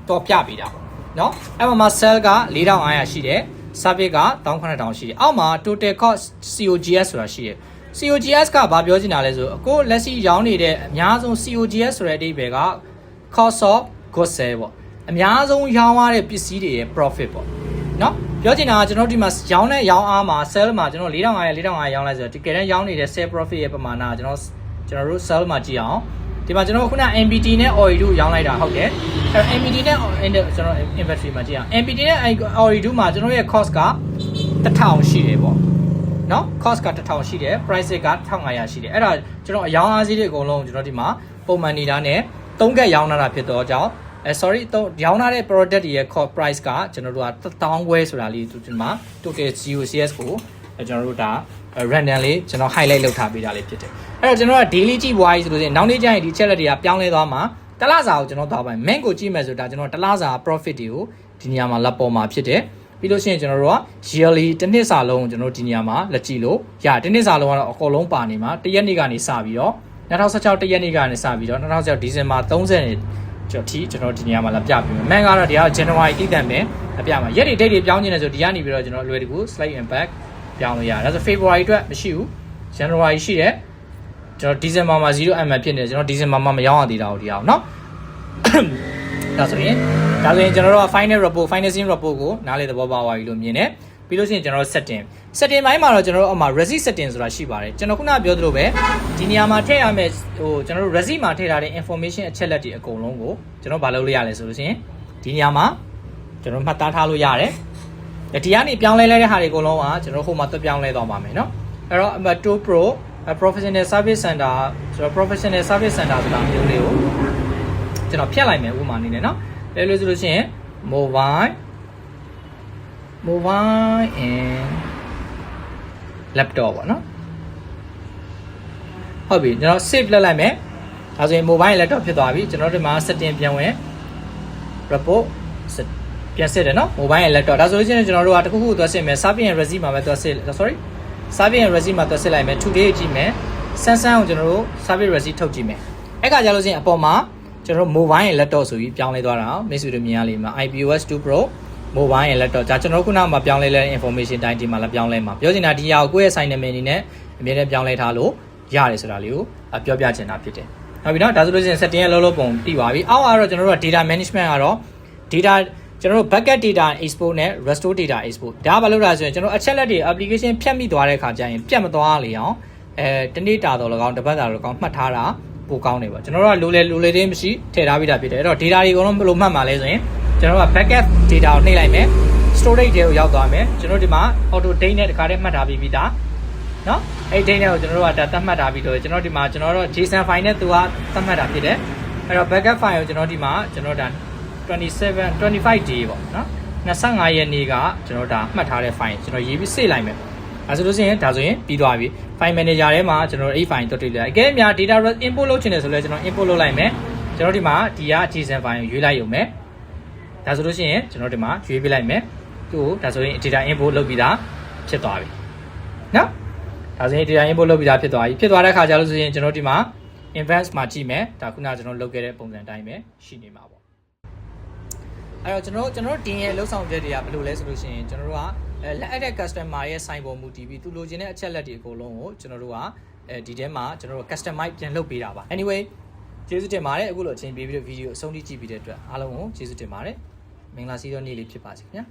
တော့ပြပေးတာပေါ့เนาะအဲ့မှာ sell က4500ရှိတယ် service က19000ရှိတယ်အောက်မှာ total cost COGS ဆိုတာရှိတယ် COGS ကဘာပြောချင်တာလဲဆိုအခုလက်ရှိရောင်းနေတဲ့အများဆုံး COGS ဆိုတဲ့အဓိပ္ပာယ်က cost of goods sale ပေါ့အများဆုံးရောင်းရတဲ့ပစ္စည်းတွေရဲ့ profit ပေါ့เนาะပြောချင်တာကကျွန်တော်ဒီမှာရောင်းတဲ့ရောင်းအားမှာ sell မှာကျွန်တော်4500ရောင်းလိုက်ဆိုတော့ဒီကဲတန်းရောင်းနေတဲ့ sell profit ရဲ့ပမာဏကကျွန်တော်တို့ sell မှာကြည့်အောင်ဒီမှာကျွန်တော်ခုန MPT နဲ့ OE2 ရောင်းလိုက်တာဟုတ်တယ်အဲ့တော့ MPT နဲ့ကျွန်တော် inventory မှာကြည့်အောင် MPT နဲ့ OE2 မှာကျွန်တော်ရဲ့ cost က1000ရှိတယ်ပေါ့เนาะ cost က1000ရှိတယ် price က1500ရှိတယ်အဲ့ဒါကျွန်တော်အရောင်းအားစီးတွေအကုန်လုံးကျွန်တော်ဒီမှာပုံမှန်နေတာနဲ့3ကက်ရောင်းတာဖြစ်တော့ကြောင့်sorry ရောင်းထားတဲ့ product တွေရဲ့ cost price ကကျွန်တော်တို့က1000ဝဲဆိုတာလေးဒီမှာ total COCS ကိုကျွန်တော်တို့ဒါ random လေးကျွန်တော် highlight လုပ်ထားပေးတာလေးဖြစ်တယ်အဲ့တော့ကျွန်တော်က daily ကြည့်ပွားကြီးဆိုလို့ရှိရင်နောက်နေ့ကျရင်ဒီ check တွေကပြောင်းလဲသွားမှာ တလားစာကိုကျွန်တော်သွားပါမယ် main ကိုကြည့်မယ်ဆိုတာကျွန်တော်တလားစာ profit တွေကိုဒီနေရာမှာလက်ပေါ်မှာဖြစ်တယ်ပြီးလို့ရှိရင်ကျွန်တော်တို့က yearly တစ်နှစ်စာလုံးကိုကျွန်တော်ဒီနေရာမှာလက်ကြည့်လို့ရတစ်နှစ်စာလုံးကတော့အကုန်လုံးပါနေမှာတစ်ရက်နေ့ကနေစပြီးတော့2016တစ်ရက်နေ့ကနေစပြီးတော့2016ဒီဇင်ဘာ30ကျော်ထိကျွန်တော်ဒီနေရာမှာလာပြပြီးမယ် man ကတော့ဒီက January တိတန်ပဲအပြမှာရက်တွေ date တွေပြောင်းနေတယ်ဆိုဒီကနေပြီးတော့ကျွန်တော်လွယ်တကူ slide impact ပြောင်းလို့ရတယ်ဒါဆို February အတွက်မရှိဘူး January ရှိတယ်ကျွန်တော်ဒီဇင်ဘာမှာ 0M ဖြစ်နေတယ်ကျွန်တော်ဒီဇင်ဘာမှာမရောက်ရသေးတာဒီအောင်เนาะဒါဆိုရင်ကျွန်တော်တို့က final report financing report ကိုနားလေသဘောပေါက်သွားပြီလို့မြင်တယ်ပြီးလို့ရှိရင်ကျွန်တော်တို့ setting ပိုင်းမှာတော့ကျွန်တော်တို့အမှ resi setting ဆိုတာရှိပါတယ်ကျွန်တော်ခုနပြောသလိုပဲဒီနေရာမှာထည့်ရမယ်ကျွန်တော်တို့ resi မှာထည့်ထားတဲ့ information အချက်လက်တွေအကုန်လုံးကိုကျွန်တော်ဘာလုပ်လို့ရလဲဆိုလို့ရှိရင်ဒီနေရာမှာကျွန်တော်မှတ်သားထားလို့ရတယ်ဒီကနေပြောင်းလဲတဲ့ဟာတွေအကုန်လုံးကကျွန်တော်ဟိုမှာတွက်ပြောင်းလဲသွားပါမယ်เนาะအဲ့တော့ 2 pro professional service center ဆိုတော့ professional service center ဆိုတာမျိုးလေးကိုကျွန်တော်ဖြတ်လိုက်မယ်ဥပမာအနေနဲ့เนาะလဲလို့ဆိုလို့ရှိရင် mobile and laptop ပေါ့နော်ဟုတ်ပြီကျွန်တော် save လုပ်လိုက်မယ်ဒါဆိုရင် mobile laptop ဖြစ်သွားပြီကျွန်တော်ဒီမှာ setting ပြန်ဝင် report ပြန်ဆက်တယ်နော် mobile laptop ဒါဆိုလို့ရှိရင်ကျွန်တော်တို့ကတခုခုသွားစစ်မယ် Sapiens and Resi မှာပဲသွားစစ် sorry Sapiens and Resi မှာသွားစစ်လိုက်မယ် today ကြည့်မယ် Samsung ကိုကျွန်တော်တို့ Sapiens Resi ထုတ်ကြည့်မယ်အဲ့ကကြလို့ရှိရင်အပေါ်မှာကျွန်တော်တို့ mobile and laptop ဆိုပြီးပြောင်းလဲသွားတာမိတ်ဆွေတို့မြင်ရလိမ့်မယ် iPOS 2 Pro mobile and laptop ဒါကျွန်တော်ခုနကမှပြောင်းလဲတဲ့ information တိုင်းဒီမှာလာပြောင်းလဲမှာပြောချင်တာဒီဟာကိုကိုယ့်ရဲ့ sign name အနေနဲ့အမြဲတမ်းပြောင်းလဲထားလို့ရတယ်ဆိုတာလေးကိုပြောပြချင်တာဖြစ်တယ်ဟုတ်ပြီနော်ဒါဆိုလို့ရှိရင် setting ရဲ့လောလောပုံတည်ပါပြီအောက်ကတော့ကျွန်တော်တို့က data management ကတော့ data ကျွန်တော်တို့ backup data export နဲ့ restore data export ဒါဘာလို့လဲဆိုရင်ကျွန်တော်အချက်လက်တွေ application ဖြတ်မိသွားတဲ့ခါကျရင်ပြတ်မသွားလေအောင်တနေ့တာတော့၎င်းတစ်ပတ်တာတော့၎င်းမှတ်ထားတာပိုကောင်းနေပါကျွန်တော်တို့ကလိုလေသေးမရှိထည့်ထားပြီးတာဖြစ်တယ်အဲ့တော့ data တွေအကုန်လုံးဘယ်လိုမှတ်မှာလဲဆိုရင်ကျွန်တော်တို့က backup data ကိုနှိပ်လိုက်မယ် storage တွေကိုရောက်သွားမယ်ကျွန်တော်ဒီမှာ auto date နဲ့တခါတည်းမှတ်ထားပြီးသားเนาะအဲ့ date နဲ့ကိုကျွန်တော်တို့ကသတ်မှတ်ထားပြီးတော့ကျွန်တော်ဒီမှာကျွန်တော်တို့ JSON file နဲ့သူကသတ်မှတ်တာဖြစ်တယ်အဲ့တော့ backup file ကိုကျွန်တော်ဒီမှာကျွန်တော်ဒါ25 day ပေါ့เนาะ25ရက်နေ့ကကျွန်တော်ဒါမှတ်ထားတဲ့ file ကျွန်တော်ရေးပြီး save လိုက်မယ်အဲဆိုလို့ရှိရင်ဒါဆိုရင်ပြီးသွားပြီ file manager ထဲမှာကျွန်တော်အဲ့ file တွတ်တွေ့လိုက်အကဲအများ data import လုပ်ချင်တယ်ဆိုလဲကျွန်တော် import လုပ်လိုက်မယ်ကျွန်တော်ဒီမှာဒီက JSON file ကိုရွေးလိုက်ရုံပဲဒါဆိုလို့ရှိရင်ကျွန်တော်ဒီမှာရွေးပြလိုက်မယ်သူ့ကိုဒါဆိုရင် data import လုပ်ပြီးသားဖြစ်သွားပြီနော်ဒါဆိုရင် data import လုပ်ပြီးသားဖြစ်သွားပြီဖြစ်သွားတဲ့အခါကျလို့ဆိုရင်ကျွန်တော်ဒီမှာ advanced မှာကြည့်မယ်ဒါခုနကကျွန်တော်လုပ်ခဲ့တဲ့ပုံစံတိုင်းပဲရှိနေမှာပေါ့အဲ့တော့ကျွန်တော်တင်ရဲ့လုံဆောင်ချက်တွေကဘယ်လိုလဲဆိုလို့ရှိရင်ကျွန်တော်တို့ကလက်အပ်တဲ့ customer ရဲ့ sign ပေါ်မူတည်ပြီးသူလိုချင်တဲ့အချက်လက်တွေအကုန်လုံးကိုကျွန်တော်တို့ကဒီထဲမှာကျွန်တော်တို့ customize ပြန်လုပ်ပေးတာပါ anyway ကျေးဇူးတင်ပါတယ်အခုလိုအချိန်ပေးပြီးတော့ဗီဒီယိုအဆုံးထိကြည့်ပြီးတဲ့အတွက်အားလုံးကိုကျေးဇူးတင်ပါတယ်မင်္ဂလာစီးသောနေ့လေးဖြစ်ပါစေခင်ဗျာ